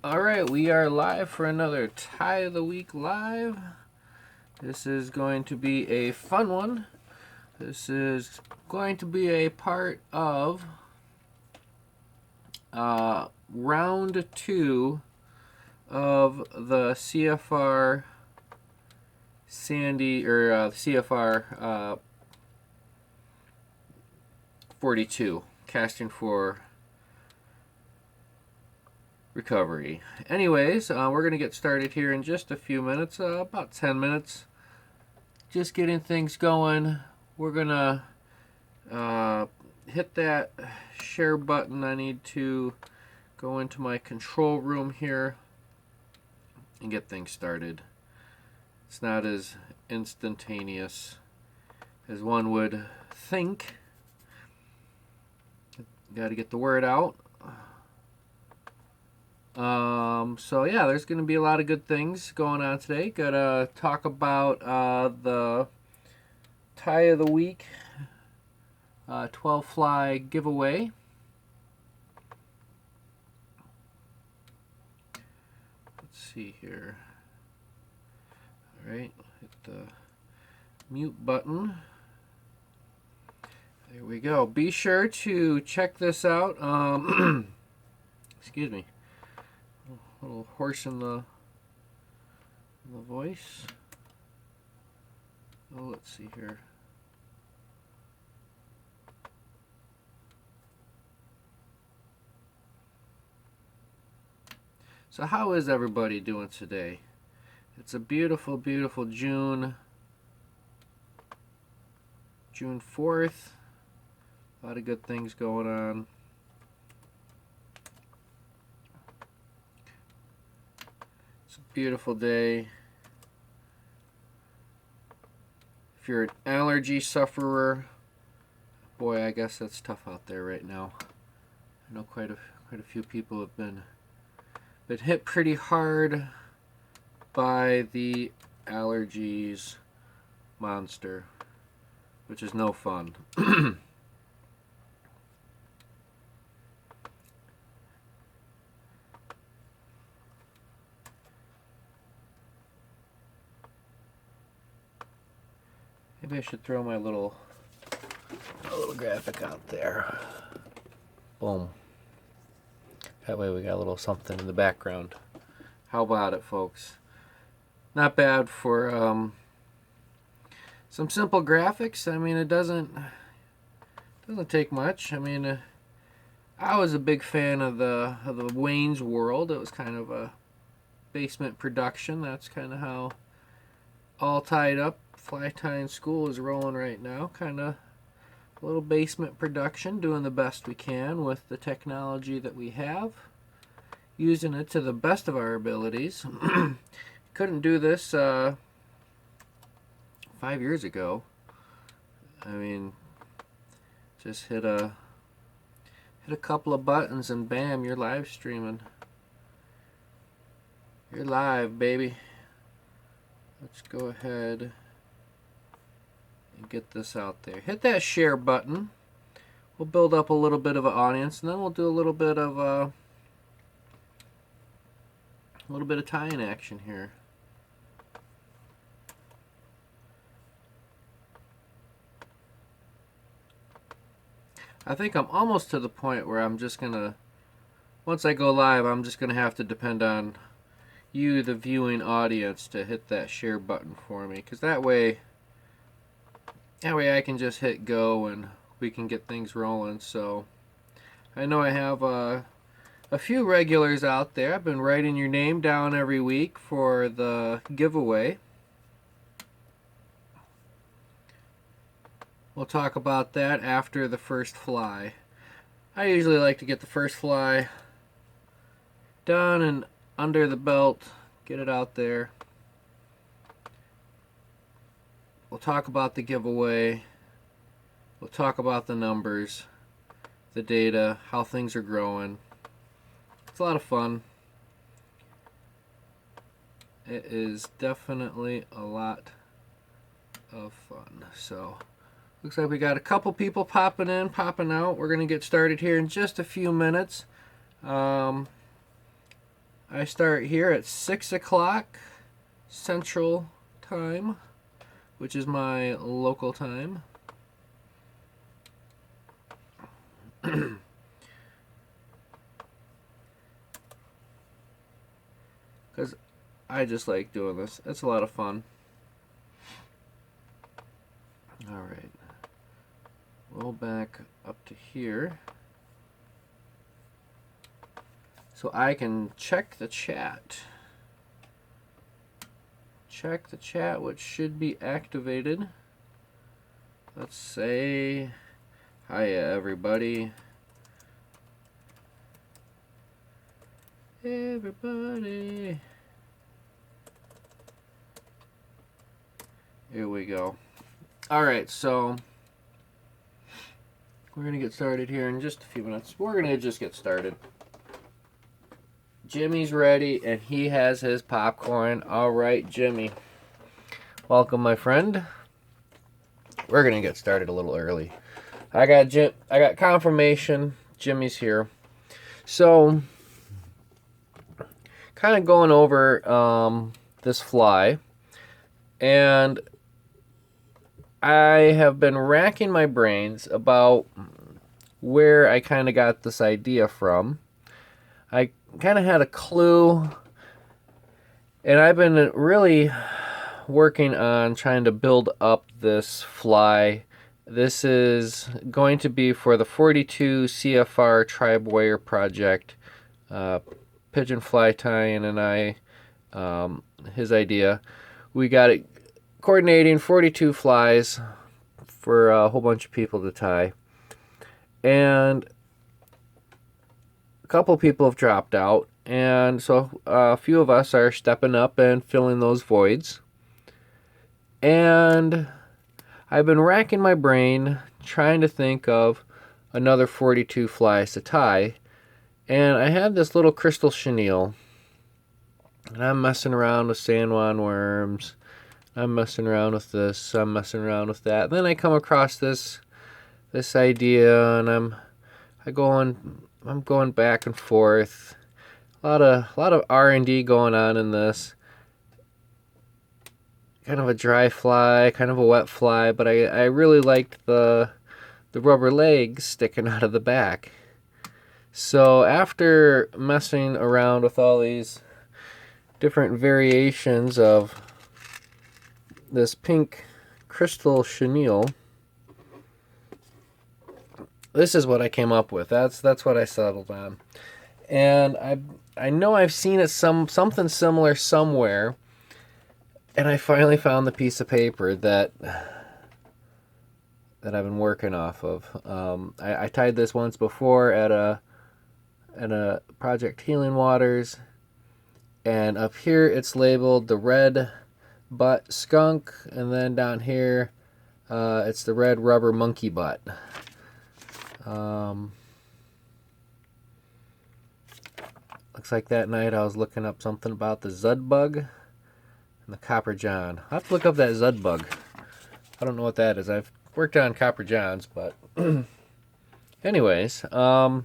Alright, we are live for another Tie of the Week live. This is going to be a fun one. This is going to be a part of round 2 of the CFR Sandy, or CFR 42, Casting for Recovery. Anyways, we're going to get started here in just a few minutes, about 10 minutes. Just getting things going. We're going to hit that share button. I need to go into my control room here and get things started. It's not as instantaneous as one would think. Got to get the word out. So yeah, there's going to be a lot of good things going on today. Gotta talk about the Tie of the Week 12 fly giveaway. Let's see here. Alright, hit the mute button. There we go. Be sure to check this out. Excuse me. A little hoarse in the voice. Oh, let's see here. So how is everybody doing today? It's a beautiful, beautiful June 4th. A lot of good things going on. Beautiful day. If you're an allergy sufferer, boy, I guess that's tough out there right now. I know quite a few people have been hit pretty hard by the allergies monster, which is no fun. Maybe I should throw my little graphic out there. Boom. That way we got a little something in the background. How about it, folks? Not bad for some simple graphics. I mean, it doesn't take much. I mean, I was a big fan of the Wayne's World. It was kind of a basement production. That's kind of how All Tied Up Fly Tying School is rolling right now. Kind of a little basement production, doing the best we can with the technology that we have, using it to the best of our abilities. Couldn't do this 5 years ago. I mean, just hit a couple of buttons and bam, you're live streaming. You're live, baby. Let's go ahead and get this out there. Hit that share button. We'll build up a little bit of an audience, and then we'll do a little bit of tie-in action here. I think I'm almost to the point where I'm just gonna, once I go live, I'm just gonna have to depend on you, the viewing audience, to hit that share button for me, because that way I can just hit go and we can get things rolling. So I know I have a few regulars out there. I've been writing your name down every week for the giveaway. We'll talk about that after the first fly. I usually like to get the first fly done and under the belt, get it out there. We'll talk about the giveaway. We'll talk about the numbers, the data, how things are growing. It's a lot of fun. It is definitely a lot of fun. So, looks like we got a couple people popping in, popping out. We're going to get started here in just a few minutes. I start here at 6 o'clock Central Time, which is my local time. Because I just like doing this. It's a lot of fun. Alright. Roll back up to here. So I can check the chat. Check the chat, which should be activated. Let's say, hiya everybody. Everybody. Here we go. Alright, so we're going to get started here in just a few minutes. We're going to just get started. Jimmy's ready, and he has his popcorn. Alright, Jimmy. Welcome, my friend. We're going to get started a little early. I got confirmation. Jimmy's here. So, kind of going over this fly, and I have been racking my brains about where I kind of got this idea from. I kind of had a clue, and I've been really working on trying to build up this fly. This is going to be for the 42 CFR Tribe Wire project. Pigeon Fly Tying and I, his idea. We got it coordinating 42 flies for a whole bunch of people to tie. And a couple people have dropped out, and so a few of us are stepping up and filling those voids. And I've been racking my brain trying to think of another 42 flies to tie, and I had this little crystal chenille, and I'm messing around with San Juan worms, I'm messing around with this, I'm messing around with that. Then I come across this idea, and I'm going back and forth. A lot of R&D going on in this. Kind of a dry fly, kind of a wet fly, but I really liked the rubber legs sticking out of the back. So after messing around with all these different variations of this pink crystal chenille, this is what I came up with. That's what I settled on. And I know I've seen it something similar somewhere, and I finally found the piece of paper that I've been working off of. I tied this once before at a Project Healing Waters, and up here it's labeled the red butt skunk, and then down here it's the red rubber monkey butt. Looks like that night I was looking up something about the Zud bug and the Copper John. I'll have to look up that Zud bug. I don't know what that is. I've worked on Copper Johns, but anyways, I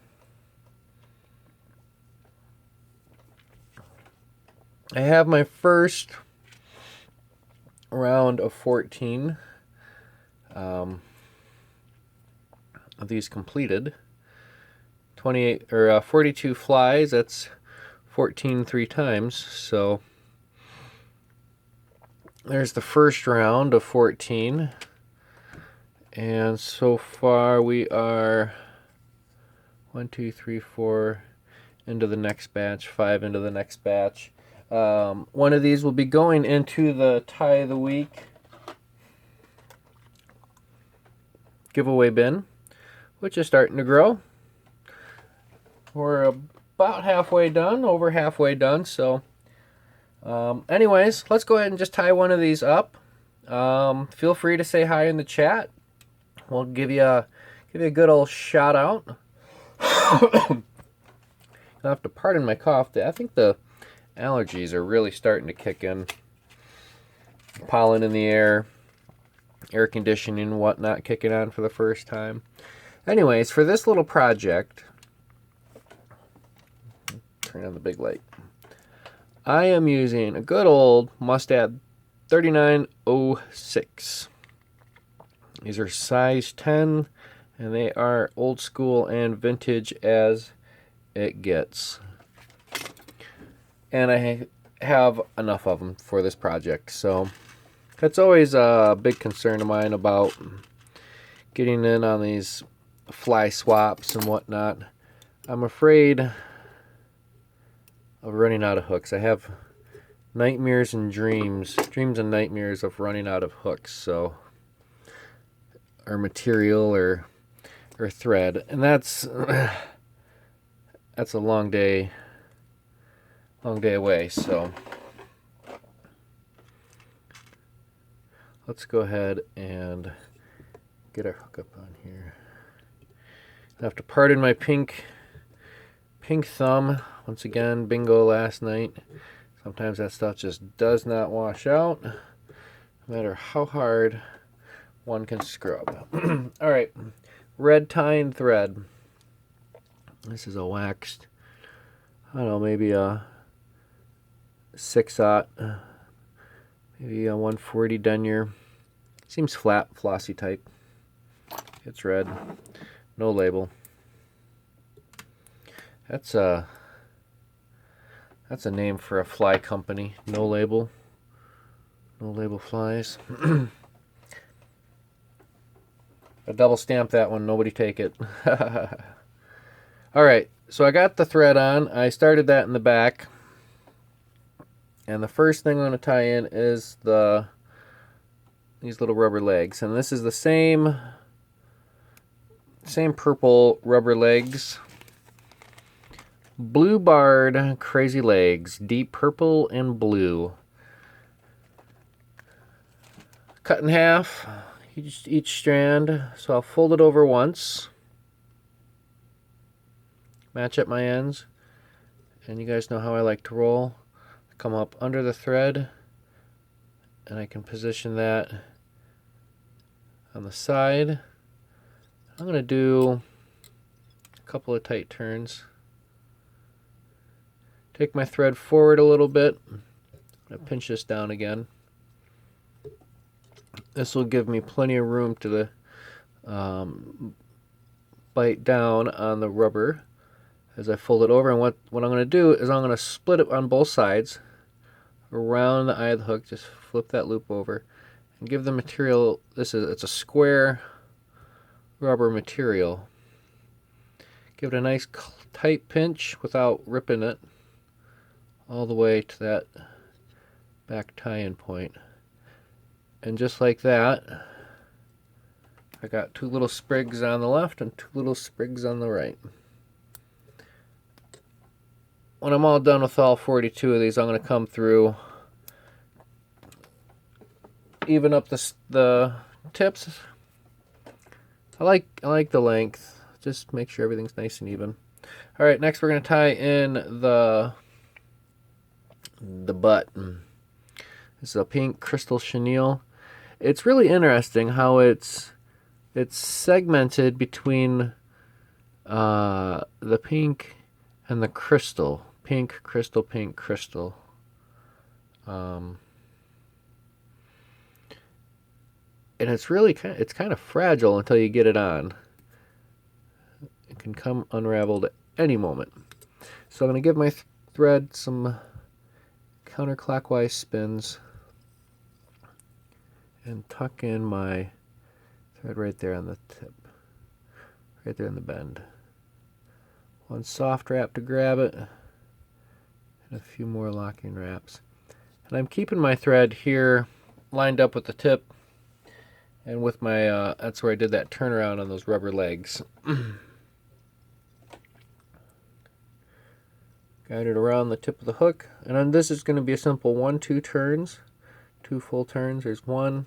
have my first round of 14 of these completed. 28 or 42 flies. That's 14 3 times. So there's the first round of 14, and so far we are 1 2 3 4 into the next batch, 5 into the next batch. One of these will be going into the Tie of the Week giveaway bin, which is starting to grow. We're about halfway done, over halfway done. So anyways, let's go ahead and just tie one of these up. Feel free to say hi in the chat. We'll give you a good old shout out. You'll have to pardon my cough. I think the allergies are really starting to kick in. Pollen in the air, air conditioning and whatnot kicking on for the first time. Anyways, for this little project, turn on the big light. I am using a good old Mustad 3906. These are size 10, and they are old school and vintage as it gets. And I have enough of them for this project, so that's always a big concern of mine about getting in on these fly swaps and whatnot. I'm afraid of running out of hooks. I have nightmares and dreams and nightmares of running out of hooks, so, or material or thread, and that's a long day away. So let's go ahead and get our hook up on here. I have to pardon my pink thumb. Once again, bingo last night. Sometimes that stuff just does not wash out, no matter how hard one can scrub. All right, red tine thread. This is a waxed, I don't know, maybe a 6/0, maybe a 140 denier. Seems flat, flossy type. It's red, no label. That's a name for a fly company. No label. No label flies. I double stamp that one. Nobody take it. All right. So I got the thread on. I started that in the back. And the first thing I'm going to tie in is these little rubber legs. And this is the same purple rubber legs. Blue barred crazy legs, deep purple and blue. Cut in half each strand, so I'll fold it over once, match up my ends, and you guys know how I like to roll. Come up under the thread, and I can position that on the side. I'm going to do a couple of tight turns. Take my thread forward a little bit. I'm going to pinch this down again. This will give me plenty of room to bite down on the rubber as I fold it over. And what I'm going to do is I'm going to split it on both sides around the eye of the hook. Just flip that loop over and give the material, it's a square rubber material. Give it a nice tight pinch without ripping it all the way to that back tie-in point. And just like that, I got two little sprigs on the left and two little sprigs on the right. When I'm all done with all 42 of these, I'm going to come through, even up the tips. I like the length. Just make sure everything's nice and even. All right, next we're going to tie in the butt. This is a pink crystal chenille. It's really interesting how it's segmented between the pink and the crystal. Pink, crystal, pink, crystal. And it's really kind of fragile until you get it on. It can come unraveled at any moment. So I'm going to give my thread some counterclockwise spins and tuck in my thread right there on the tip, right there in the bend. One soft wrap to grab it, and a few more locking wraps. And I'm keeping my thread here lined up with the tip and with my, that's where I did that turnaround on those rubber legs. Guide it around the tip of the hook, and on this is going to be a simple 1-2 turns, 2 full turns. There's 1,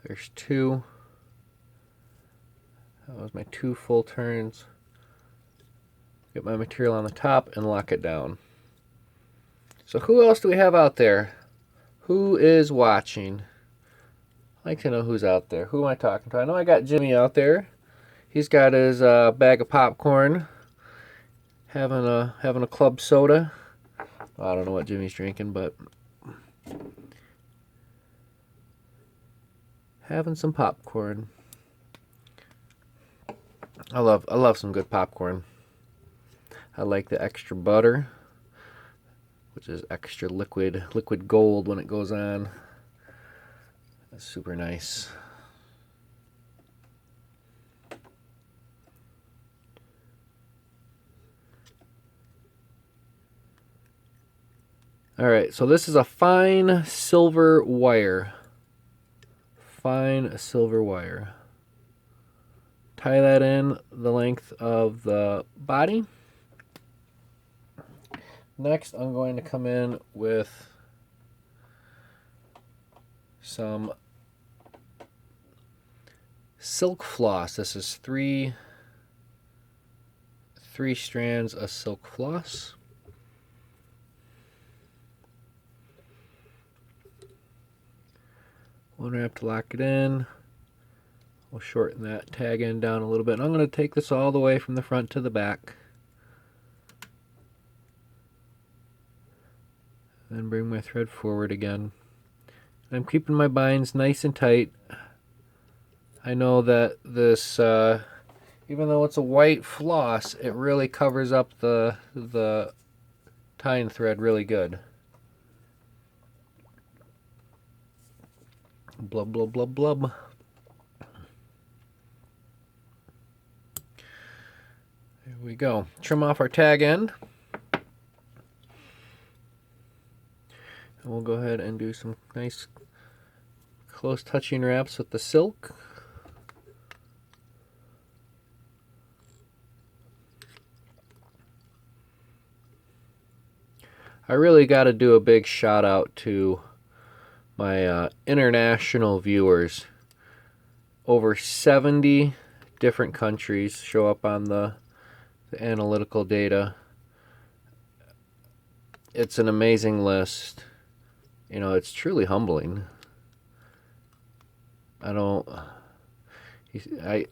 there's 2. That was my 2 full turns. Get my material on the top and lock it down. So who else do we have out there? Who is watching? I'd like to know who's out there. Who am I talking to? I know I got Jimmy out there. He's got his bag of popcorn, having a club soda. I don't know what Jimmy's drinking, but having some popcorn. I love some good popcorn. I like the extra butter, which is extra liquid gold when it goes on. That's super nice. All right, so this is a fine silver wire. Fine silver wire. Tie that in the length of the body. Next, I'm going to come in with some silk floss. This is three strands of silk floss. One wrap to lock it in. We'll shorten that tag end down a little bit. And I'm going to take this all the way from the front to the back. Then bring my thread forward again. I'm keeping my binds nice and tight. I know that this, even though it's a white floss, it really covers up the tying thread really good. Blub, blub, blub, blub. There we go. Trim off our tag end. And we'll go ahead and do some nice close touching wraps with the silk. I really got to do a big shout out to my international viewers. Over 70 different countries show up on the analytical data. It's an amazing list. You know, it's truly humbling. I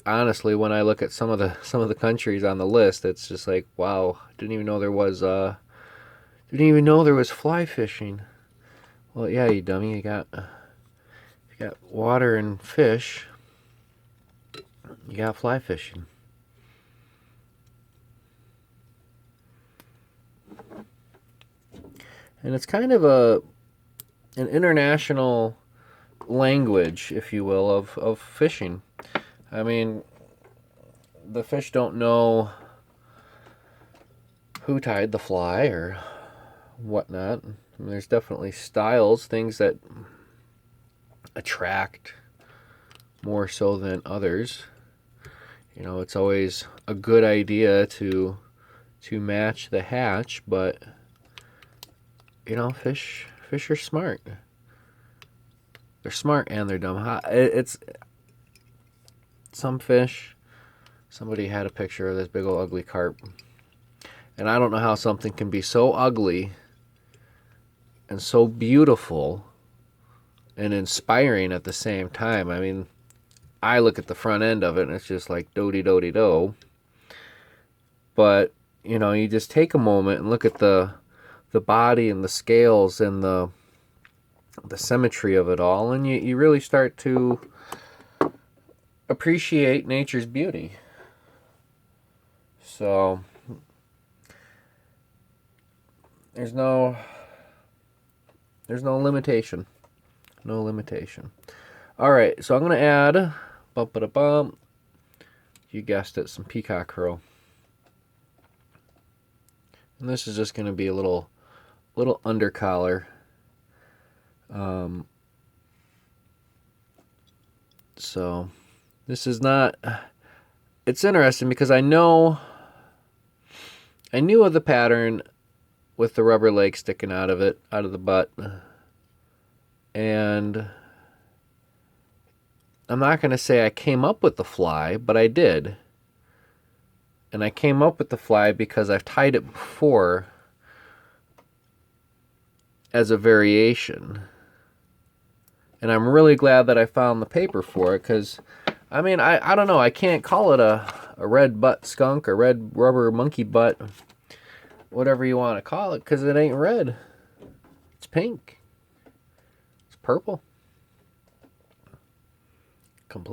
honestly, when I look at some of the countries on the list, it's just like, wow, didn't even know there was fly fishing. Well, yeah, you dummy, you got water and fish. You got fly fishing. And it's kind of an international language, if you will, of fishing. I mean, the fish don't know who tied the fly or whatnot. I mean, there's definitely styles, things that attract more so than others. You know, it's always a good idea to match the hatch, but you know, fish are smart. They're smart and they're dumb. It's some fish. Somebody had a picture of this big old ugly carp, and I don't know how something can be so ugly and so beautiful and inspiring at the same time. I mean, I look at the front end of it and it's just like do-de-do-de-do. But, you know, you just take a moment and look at the body and the scales and the symmetry of it all, and you really start to appreciate nature's beauty. So there's no limitation. No limitation. All right, so I'm going to add, bump, you guessed it, some peacock herl. And this is just going to be a little under collar. So this is not, it's interesting because I knew of the pattern with the rubber leg sticking out of the butt. And I'm not going to say I came up with the fly, but I did. And I came up with the fly because I've tied it before as a variation. And I'm really glad that I found the paper for it, because I mean, I don't know. I can't call it a red butt skunk or red rubber monkey butt, whatever you want to call it, because it ain't red. It's pink. It's purple. Well,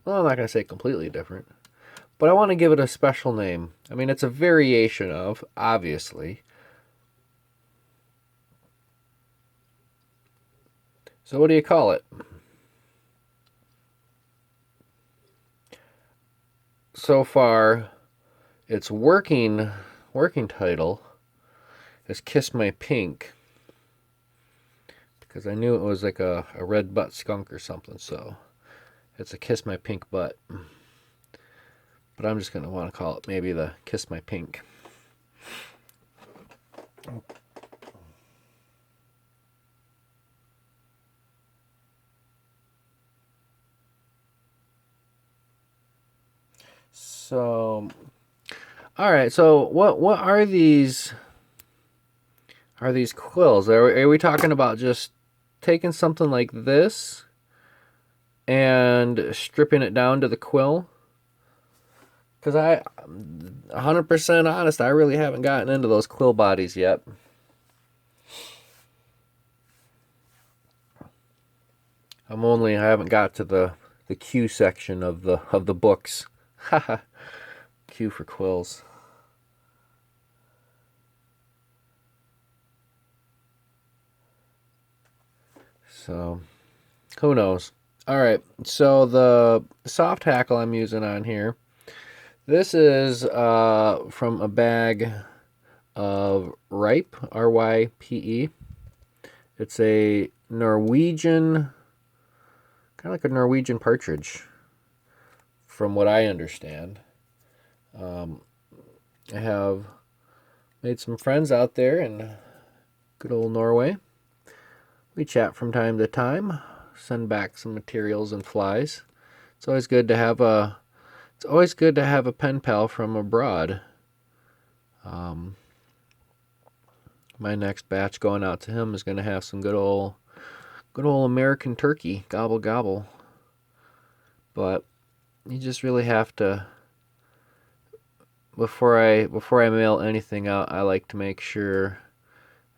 I'm not going to say completely different, but I want to give it a special name. I mean, it's a variation of, obviously. So what do you call it? So far, its working title is Kiss My Pink, because I knew it was like a red butt skunk or something, so it's a Kiss My Pink butt. But I'm just going to want to call it maybe the Kiss My Pink. So, all right. So, what are these? Are these quills? Are we talking about just taking something like this and stripping it down to the quill? Because 100% honest, I really haven't gotten into those quill bodies yet. I haven't got to the Q section of the books. Haha. Q for quills. So, who knows? All right. So the soft hackle I'm using on here, this is from a bag of Rype, R-Y-P-E. It's a Norwegian, kind of like a Norwegian partridge, from what I understand. I have made some friends out there in good old Norway. We chat from time to time, send back some materials and flies. It's always good to have a pen pal from abroad. My next batch going out to him is going to have some good old American turkey, gobble gobble. But you just really have to, before I mail anything out, I like to make sure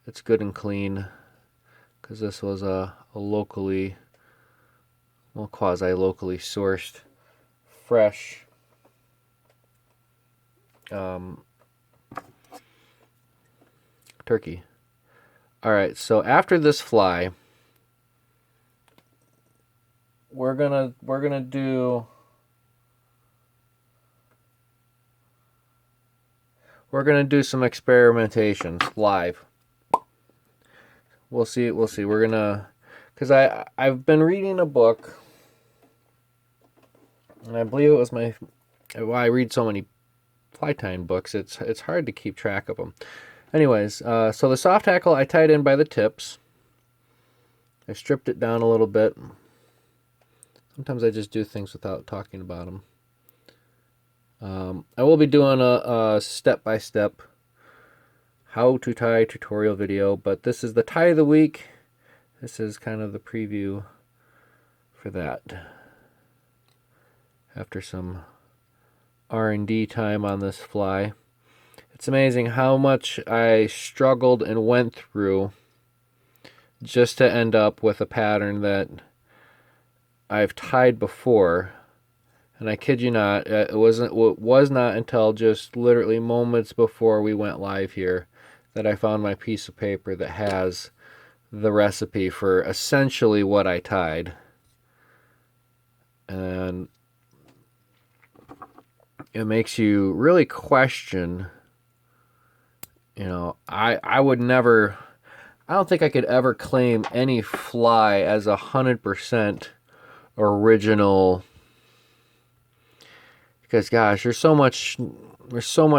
it's good and clean, because this was a locally, well, quasi-locally sourced, fresh turkey. All right, so after this fly, we're gonna do some experimentations live. We'll see. We're gonna, because I've been reading a book, and I believe it was I read so many fly tying books, it's hard to keep track of them. Anyways, so the soft hackle I tied in by the tips. I stripped it down a little bit. Sometimes I just do things without talking about them. I will be doing a step-by-step how to tie tutorial video, but this is the tie of the week. This is kind of the preview for that. After some R&D time on this fly, it's amazing how much I struggled and went through just to end up with a pattern that I've tied before. And I kid you not, it was not until just literally moments before we went live here that I found my piece of paper that has the recipe for essentially what I tied. And it makes you really question, I would never, I don't think I could ever claim any fly as 100% original, because gosh, there's so much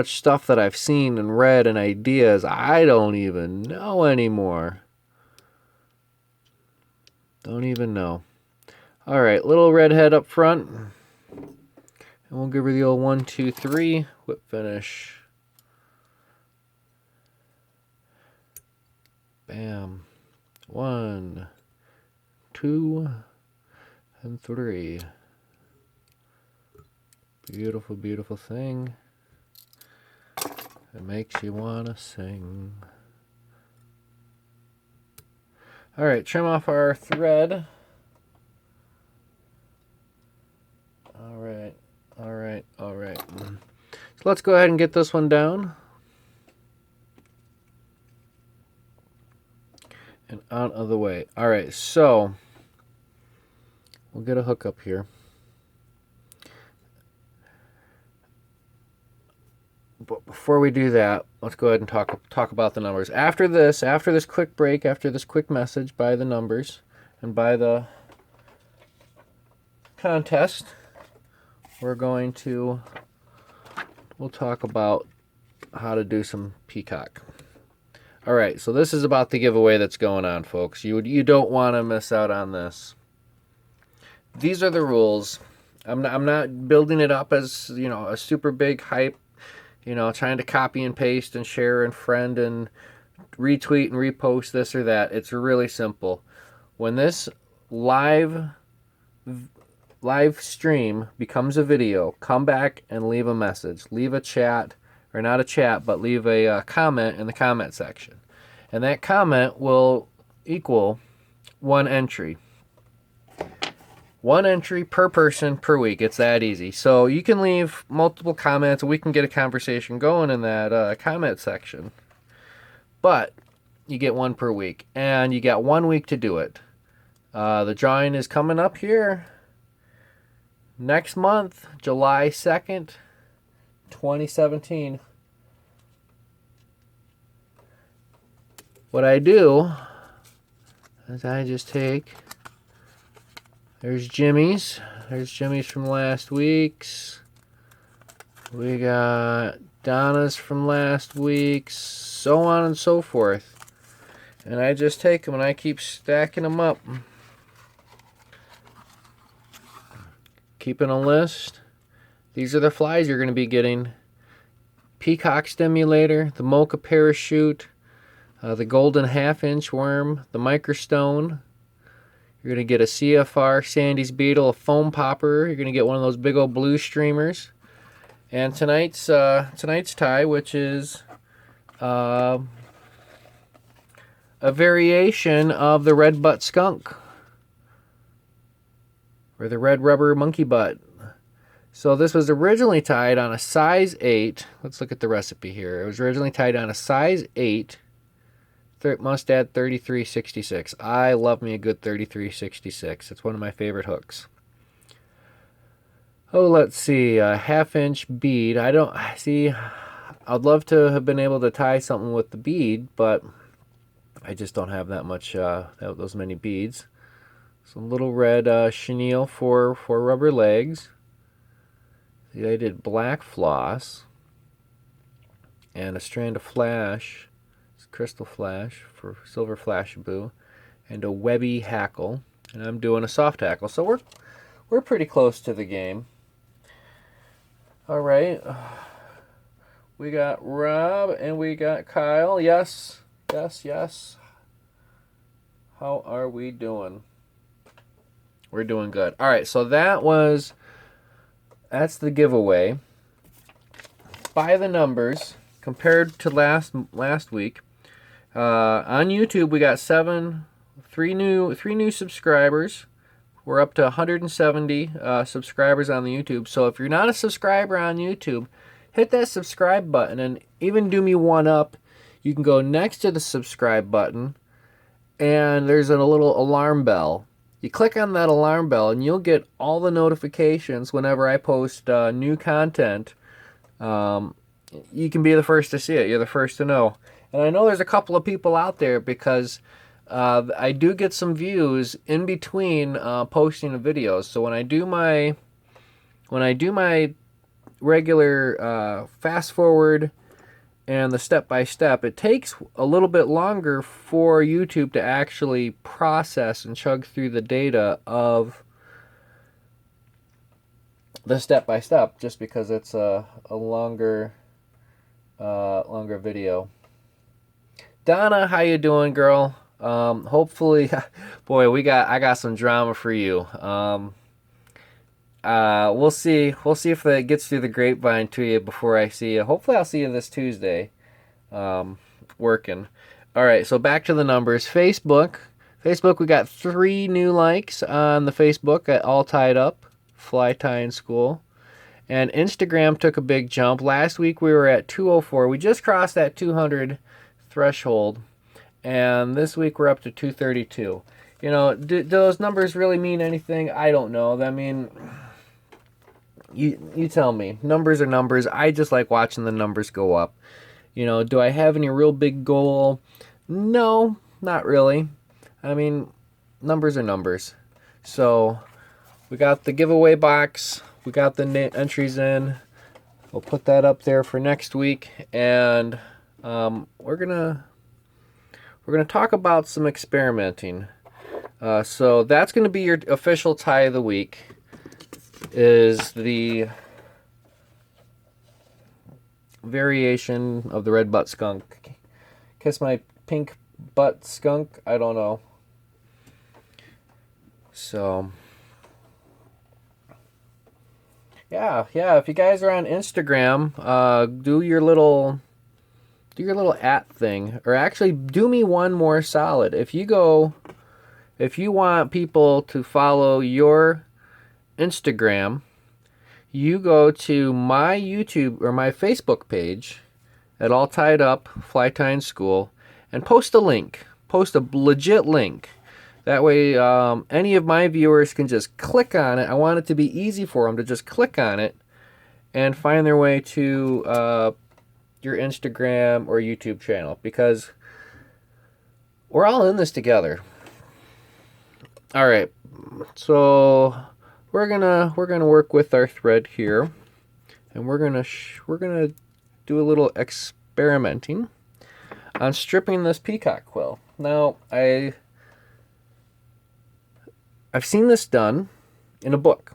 stuff that I've seen and read and ideas I don't even know anymore. Don't even know. All right, little redhead up front, and we'll give her the old 1, 2, 3 whip finish. Bam. 1, 2, and 3. Beautiful, beautiful thing. It makes you want to sing. All right, trim off our thread. All right, all right, all right. So let's go ahead and get this one down. And out of the way. All right, so we'll get a hook up here. But before we do that, let's go ahead and talk about the numbers. After this quick break, after this quick message, by the numbers and by the contest, we'll talk about how to do some peacock. All right, so this is about the giveaway that's going on, folks. You don't want to miss out on this. These are the rules. I'm not building it up as, a super big hype, trying to copy and paste and share and friend and retweet and repost this or that. It's really simple. When this live stream becomes a video, come back and leave a message. Leave a chat, or not a chat, but leave a comment in the comment section. And that comment will equal one entry. One entry per person per week. It's that easy. So you can leave multiple comments and we can get a conversation going in that comment section. But you get one per week. And you got 1 week to do it. The drawing is coming up here next month, July 2nd, 2017. What I do is I just take, there's Jimmy's from last week's. We got Donna's from last week's, so on and so forth. And I just take them and I keep stacking them up. Keeping a list. These are the flies you're going to be getting. Peacock stimulator, the mocha parachute, the golden half-inch worm, the microstone. You're going to get a CFR Sandy's beetle, a foam popper. You're going to get one of those big old blue streamers. And tonight's tie, which is a variation of the red butt skunk, or the red rubber monkey butt. So this was originally tied on a size 8. Let's look at the recipe here. It was originally tied on a size 8. Must add 3366. I love me a good 3366. It's one of my favorite hooks. Oh, let's see. A half-inch bead. I'd love to have been able to tie something with the bead, but I just don't have that much, those many beads. Some little red chenille for rubber legs. See, I did black floss and a strand of flash. Crystal flash for silver Flashabou, and a webby hackle, and I'm doing a soft hackle, so we're pretty close to the game. All right, we got Rob and we got Kyle. Yes. How are we doing? We're doing good. All right, so that's the giveaway. By the numbers compared to last week. On YouTube, we got three new subscribers. We're up to 170 subscribers on the YouTube. So if you're not a subscriber on YouTube, hit that subscribe button and even do me one up. You can go next to the subscribe button, and there's a little alarm bell. You click on that alarm bell, and you'll get all the notifications whenever I post new content. You can be the first to see it. You're the first to know. And I know there's a couple of people out there because I do get some views in between posting the videos. So when I do my regular fast forward and the step by step, it takes a little bit longer for YouTube to actually process and chug through the data of the step by step, just because it's a longer video. Donna, how you doing, girl? Hopefully, boy, I got some drama for you. We'll see. We'll see if that gets through the grapevine to you before I see you. Hopefully, I'll see you this Tuesday. Working. All right. So back to the numbers. Facebook. We got 3 new likes on the Facebook at All Tied Up, Fly Tying School. And Instagram took a big jump. Last week we were at 204. We just crossed that 200 threshold. And this week we're up to 232. You know, do those numbers really mean anything? I don't know. I mean, you tell me. Numbers are numbers. I just like watching the numbers go up. You know, do I have any real big goal? No, not really. I mean, numbers are numbers. So we got the giveaway box. We got the entries in. We'll put that up there for next week, and we're gonna talk about some experimenting. So that's gonna be your official tie of the week. Is the variation of the red butt skunk. Kiss my pink butt skunk. I don't know. So. Yeah. If you guys are on Instagram, do your little @ thing, or actually do me one more solid. If you want people to follow your Instagram, you go to my YouTube or my Facebook page at All Tied Up Fly Tying School and post a link. Post a legit link. That way, any of my viewers can just click on it. I want it to be easy for them to just click on it and find their way to your Instagram or YouTube channel, because we're all in this together. All right, so we're gonna work with our thread here, and we're gonna do a little experimenting on stripping this peacock quill. Now, I've seen this done in a book.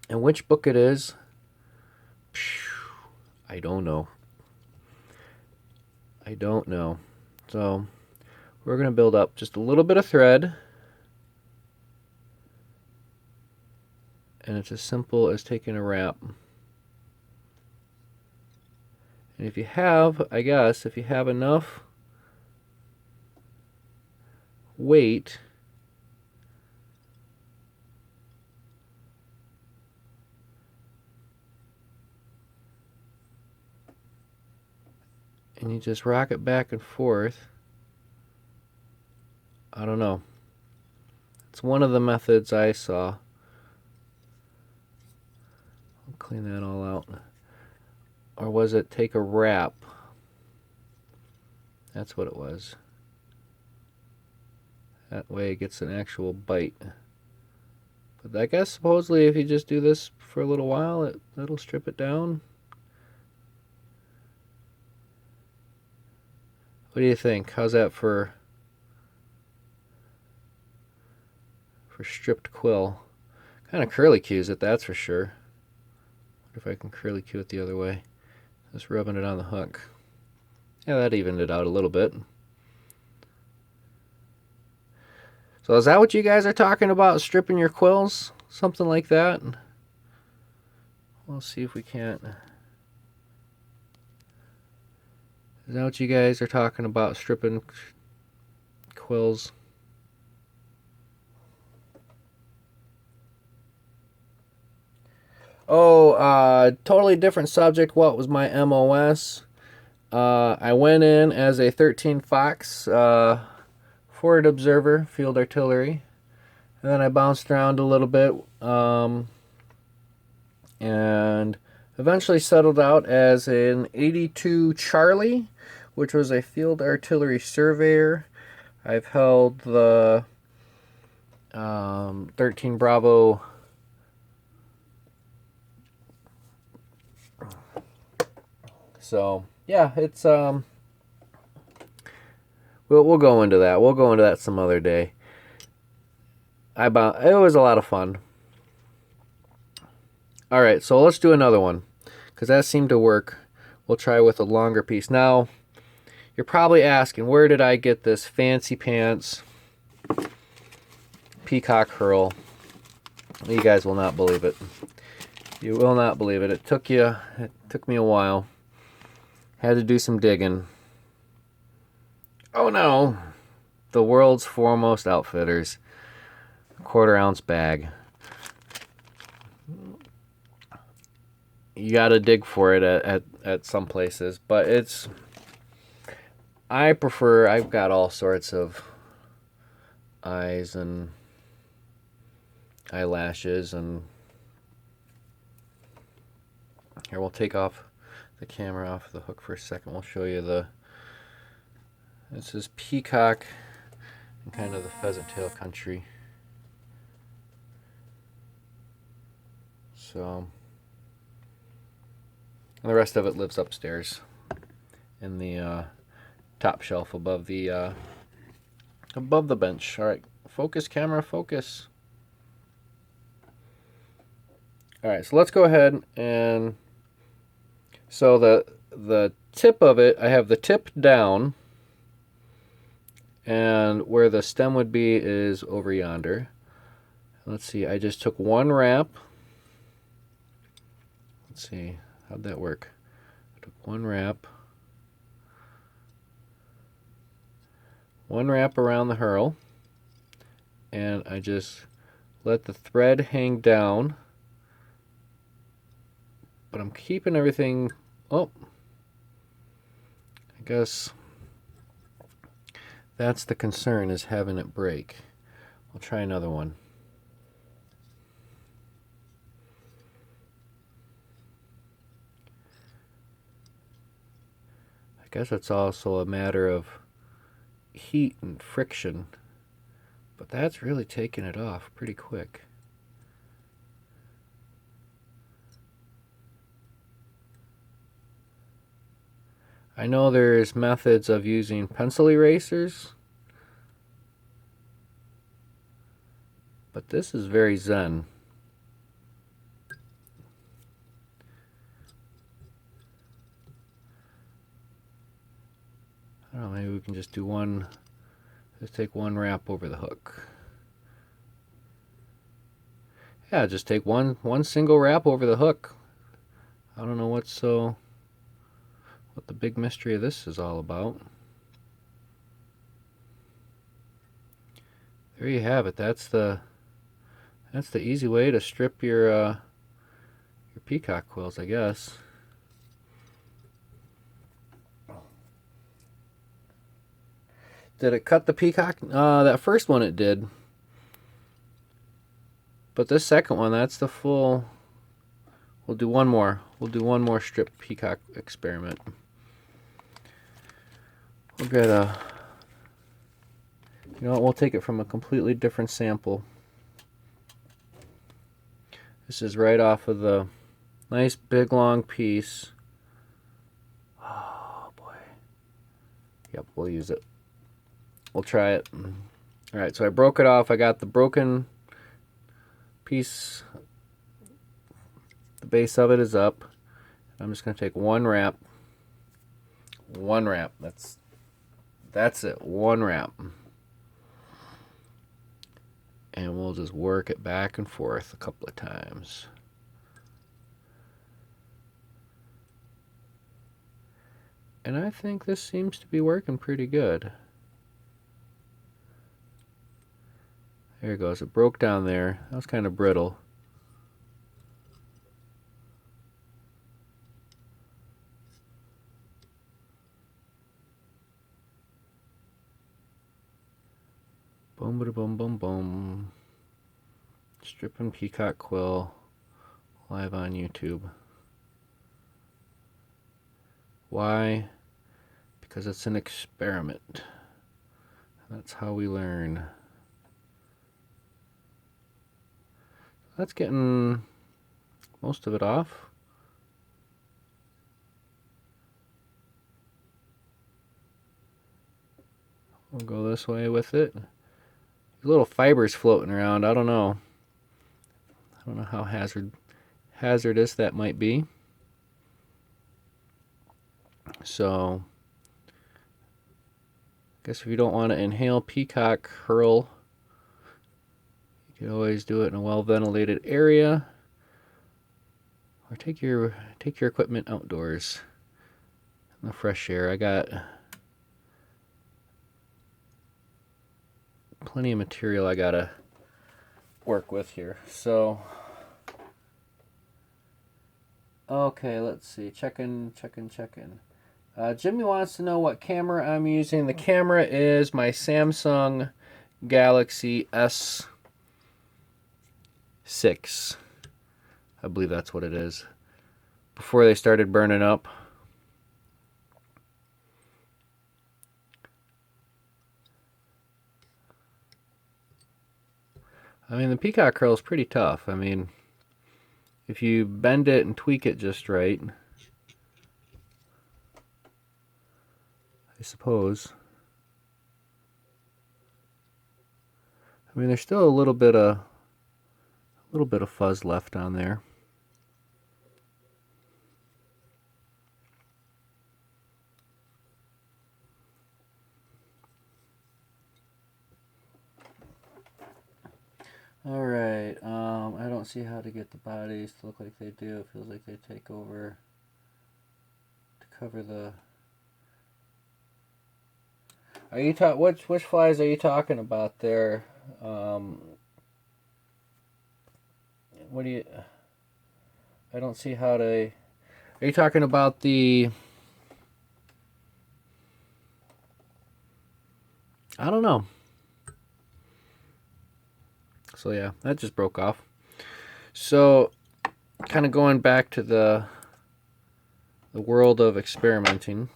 And which book it is, I don't know. So we're going to build up just a little bit of thread. And it's as simple as taking a wrap. And if you have enough weight, and you just rock it back and forth. I don't know. It's one of the methods I saw. I'll clean that all out. Or was it take a wrap? That's what it was. That way it gets an actual bite. But I guess supposedly if you just do this for a little while, it'll strip it down. What do you think? How's that for stripped quill? Kind of curly cues it, that's for sure. What if I can curly cue it the other way? Just rubbing it on the hook. Yeah, that evened it out a little bit. So is that what you guys are talking about, stripping your quills? Something like that? We'll see if we can't. Is that what you guys are talking about, stripping quills? Oh, totally different subject. What was my MOS? I went in as a 13 Fox forward observer, field artillery. And then I bounced around a little bit and eventually settled out as an 82 Charlie, which was a field artillery surveyor. I've held the 13 Bravo So yeah, it's we'll go into that. We'll go into that some other day. It was a lot of fun. All right, so let's do another one because that seemed to work. We'll try with a longer piece. Now, you're probably asking, where did I get this fancy pants peacock herl? You guys will not believe it. You will not believe it. It took me a while. Had to do some digging. Oh no! The world's foremost outfitters. 1/4 ounce bag. You gotta dig for it at some places, but I've got all sorts of eyes and eyelashes, and here, we'll take off the camera off the hook for a second. We'll show you this is peacock and kind of the pheasant tail country. So, and the rest of it lives upstairs in the top shelf above the bench. All right, focus, camera, focus. All right, so let's go ahead and so the tip of it, I have the tip down, and where the stem would be is over yonder. Let's see, I just took one wrap. Let's see, how'd that work? I took one wrap around the herl, and I just let the thread hang down, but I'm keeping everything. Oh, I guess that's the concern, is having it break. I'll try another one. I guess it's also a matter of heat and friction, but that's really taking it off pretty quick. I know there's methods of using pencil erasers, but this is very zen. I don't know, maybe we can just do one, just take one wrap over the hook. Yeah, just take one single wrap over the hook. I don't know what the big mystery of this is all about. There you have it. That's the easy way to strip your peacock quills, I guess. Did it cut the peacock? That first one it did. But this second one, that's the full. We'll do one more. We'll do one more strip peacock experiment. We'll get you know what, we'll take it from a completely different sample. This is right off of the nice big long piece. Oh boy. Yep, we'll use it. We'll try it. Alright, so I broke it off. I got the broken piece. The base of it is up. I'm just going to take one wrap. One wrap. That's it. One wrap. And we'll just work it back and forth a couple of times. And I think this seems to be working pretty good. There it goes. It broke down there. That was kind of brittle. Boom, bada, boom, boom, boom. Stripping peacock quill live on YouTube. Why? Because it's an experiment. That's how we learn. That's getting most of it off. We'll go this way with it. Little fibers floating around. I don't know how hazardous that might be. So I guess if you don't want to inhale peacock herl, you You can always do it in a well-ventilated area, or take your equipment outdoors in the fresh air. I got plenty of material I gotta work with here. So, okay, let's see. Checking. Jimmy wants to know what camera I'm using. The camera is my Samsung Galaxy S6. I believe that's what it is. Before they started burning up. I mean, the peacock curl is pretty tough. I mean, if you bend it and tweak it just right, I suppose. I mean, there's still a little bit of fuzz left on there. Alright, I don't see how to get the bodies to look like they do. It feels like they take over to cover the... Are you which flies are you talking about there? What do you... I don't see how to... Are you talking about the... I don't know. So yeah, that just broke off. So, kind of going back to the world of experimenting.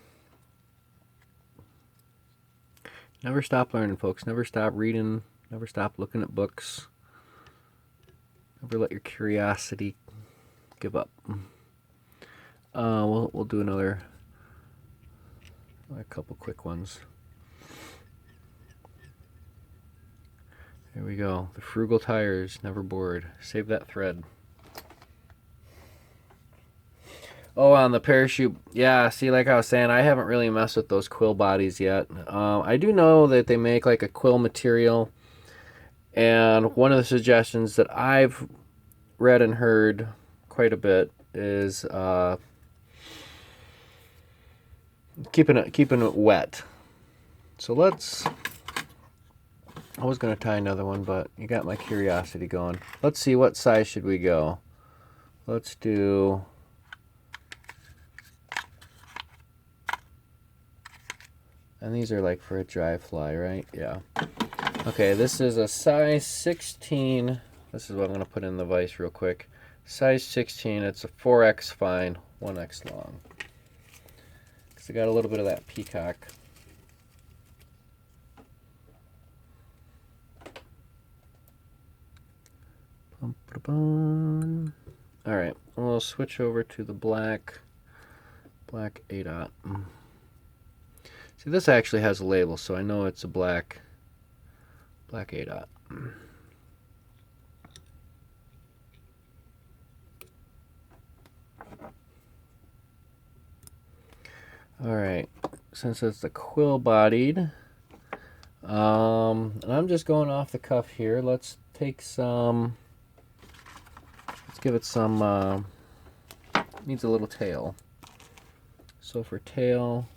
Never stop learning, folks. Never stop reading. Never stop looking at books. Never let your curiosity give up. We'll do a couple quick ones. Here we go. The frugal tires, never bored. Save that thread. Oh, on the parachute. Yeah, see, like I was saying, I haven't really messed with those quill bodies yet. I do know that they make like a quill material. And one of the suggestions that I've read and heard quite a bit is keeping it wet. So let's... I was going to tie another one, but you got my curiosity going. Let's see, what size should we go? Let's do... And these are like for a dry fly, right? Yeah. Okay, this is a size 16. This is what I'm going to put in the vise real quick. Size 16. It's a 4X fine, 1X long. Because I got a little bit of that peacock. Alright, we'll switch over to the black 8-aught. See, this actually has a label, so I know it's a black 8-aught. Alright, since it's the quill bodied, and I'm just going off the cuff here, let's take some... Let's give it some, needs a little tail. So for tail,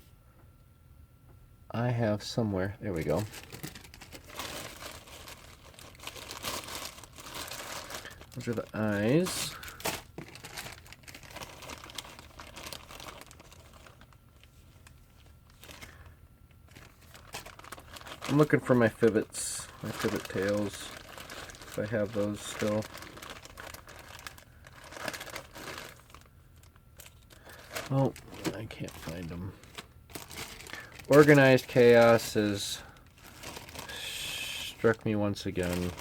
I have somewhere, there we go. Those are the eyes. I'm looking for my fibbits tails, if I have those still. Oh, I can't find them. Organized chaos has struck me once again.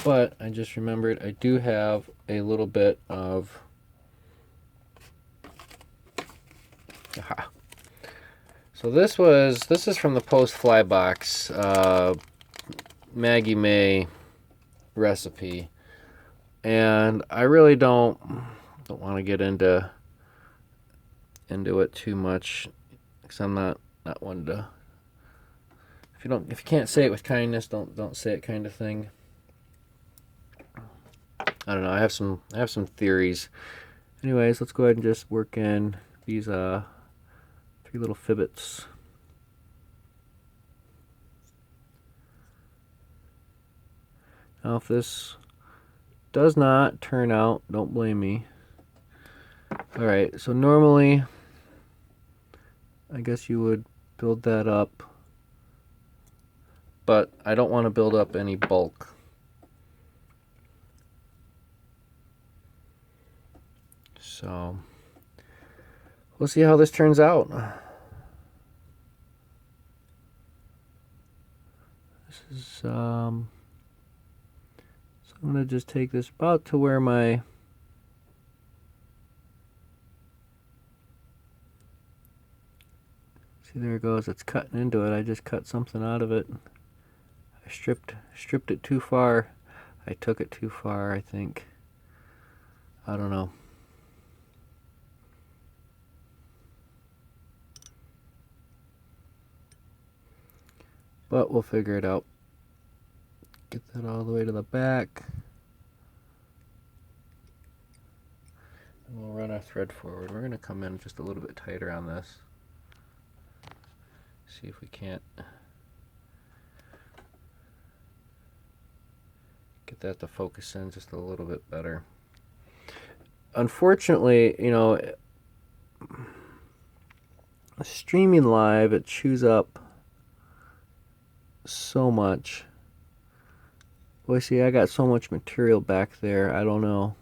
But I just remembered I do have a little bit of... Aha. So this is from the Post Fly Box Maggie May recipe. And I really don't want to get into it too much, because I'm not one to if you can't say it with kindness, don't say it kind of thing. I don't know. I have some theories. Anyways, let's go ahead and just work in these 3 little fibbits. Now if this does not turn out, don't blame me. Alright, so normally I guess you would build that up, but I don't want to build up any bulk. So we'll see how this turns out. This is so I'm going to just take this about to where my see, there it goes. It's cutting into it. I just cut something out of it. I stripped it too far. I took it too far, I think. I don't know. But we'll figure it out. Get that all the way to the back. And we'll run our thread forward. We're going to come in just a little bit tighter on this. See if we can't get that to focus in just a little bit better. Unfortunately, you know, streaming live, it chews up so much. Boy, see, I got so much material back there. I don't know.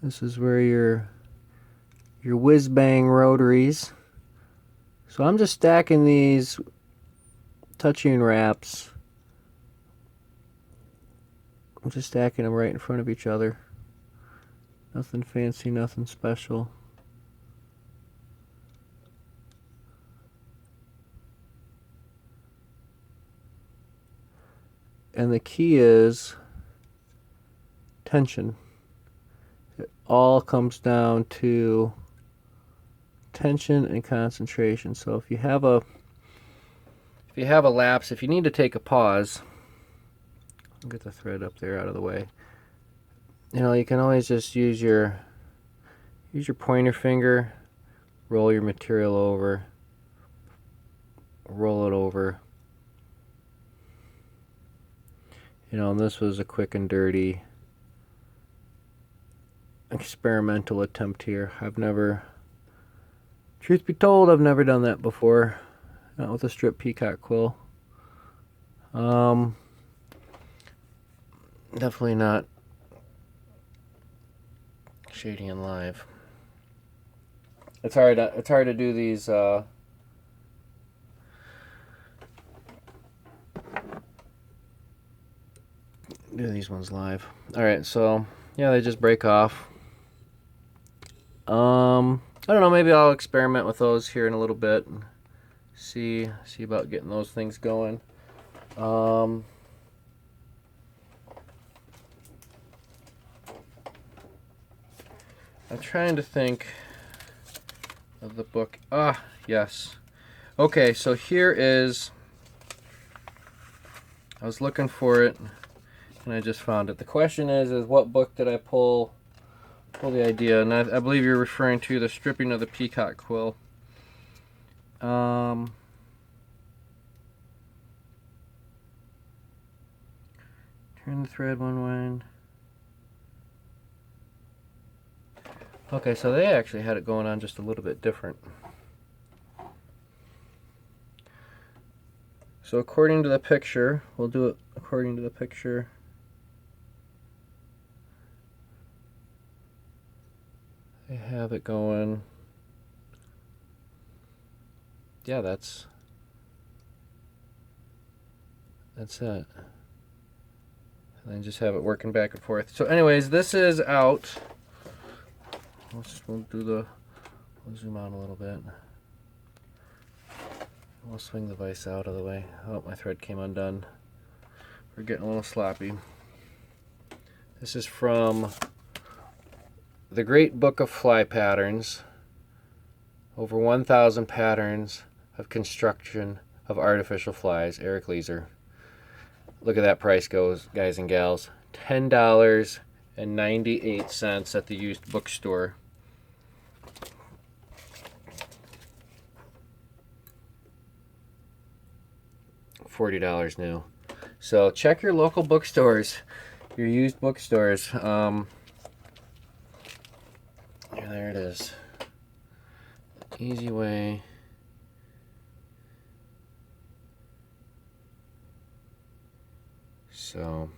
This is where your whiz-bang rotaries. So I'm just stacking these touching wraps. I'm just stacking them right in front of each other. Nothing fancy, nothing special. And the key is tension. It all comes down to tension and concentration. So if you have a lapse, if you need to take a pause, I'll get the thread up there out of the way. You know, you can always just use your pointer finger, roll your material over, roll it over. You know, and this was a quick and dirty experimental attempt here. Truth be told, I've never done that before. Not with a strip peacock quill. Definitely not shady and live. It's hard to do these do these ones live. Alright, so yeah, they just break off. I don't know, maybe I'll experiment with those here in a little bit and see about getting those things going. I'm trying to think of the book. Ah, yes. Okay, so here is, I was looking for it and I just found it. The question is what book did I pull the idea? And I believe you're referring to The Stripping of the Peacock Quill. Turn the thread one way. Okay, so they actually had it going on just a little bit different. So according to the picture, we'll do it according to the picture. They have it going. Yeah, that's it. And then just have it working back and forth. So anyways, this is out. We'll zoom out a little bit. We'll swing the vise out of the way. Oh, my thread came undone. We're getting a little sloppy. This is from The Great Book of Fly Patterns. Over 1,000 patterns of construction of artificial flies. Eric Leeser. Look at that price goes, guys and gals. $10.98 at the used bookstore. $40 new. So check your local bookstores, your used bookstores. There it is. Easy way. So,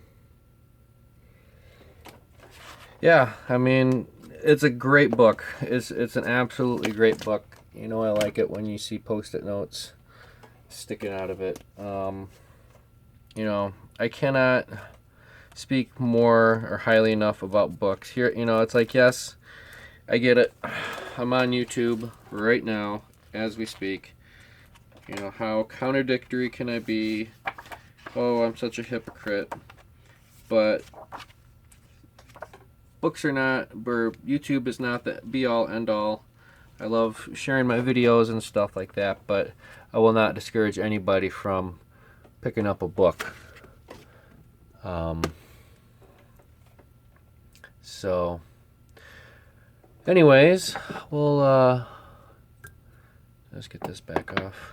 yeah, I mean, it's a great book. It's an absolutely great book. You know, I like it when you see post-it notes sticking out of it. You know, I cannot speak more or highly enough about books. Here, you know, it's like, yes, I get it. I'm on YouTube right now as we speak. You know, how contradictory can I be? Oh, I'm such a hypocrite. But books are not, or YouTube is not the be-all, end-all. I love sharing my videos and stuff like that, but I will not discourage anybody from picking up a book. So, anyways, we'll let's get this back off,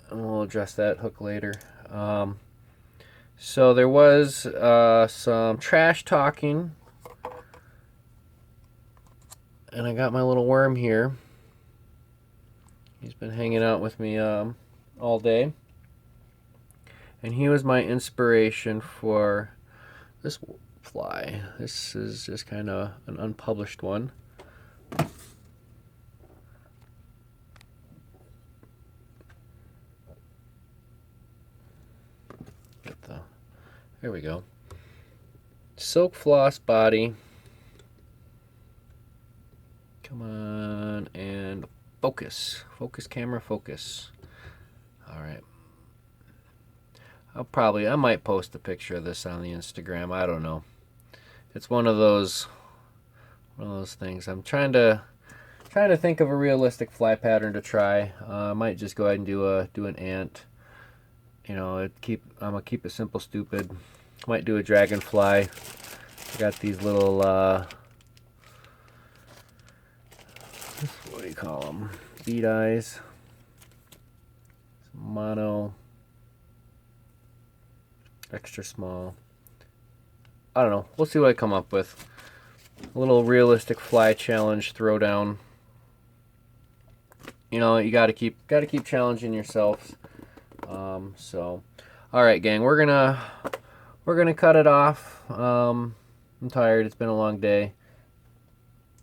and we'll address that hook later. So there was some trash talking, and I got my little worm here. He's been hanging out with me all day, and he was my inspiration for this fly. This is just kind of an unpublished one. There we go. Silk floss body. Come on, and focus. Focus, camera, focus. Alright. I might post a picture of this on the Instagram. I don't know. It's one of those things. I'm trying to think of a realistic fly pattern to try. I might just go ahead and do an ant. You know, I'm gonna keep it simple, stupid. Might do a dragonfly. I got these little what do you call them? Bead eyes. Mono. Extra small. I don't know. We'll see what I come up with. A little realistic fly challenge throwdown. You know, you gotta keep challenging yourselves. So, all right, gang, we're gonna cut it off. I'm tired. It's been a long day.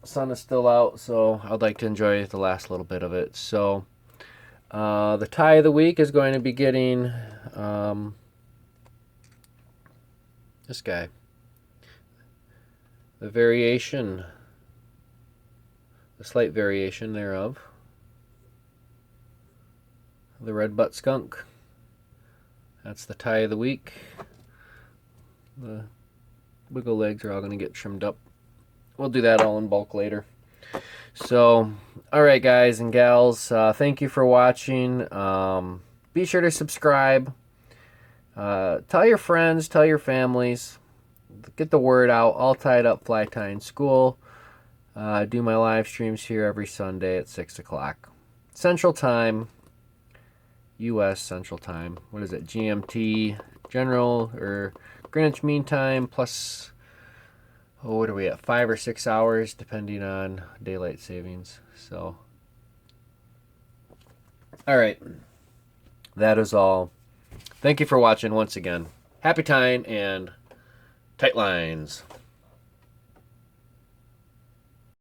Sun is still out, so I'd like to enjoy the last little bit of it. So, the tie of the week is going to be getting this guy. The slight variation thereof. The red butt skunk. That's the tie of the week. The wiggle legs are all going to get trimmed up. We'll do that all in bulk later. So, alright guys and gals, thank you for watching. Be sure to subscribe. Tell your friends, tell your families. Get the word out. All Tied Up Fly Tying School. Do my live streams here every Sunday at 6 o'clock. Central Time. U.S. Central Time. What is it? GMT General or Greenwich Mean Time plus, oh, what are we at? 5 or 6 hours depending on daylight savings. So, all right. That is all. Thank you for watching once again. Happy tying and tight lines.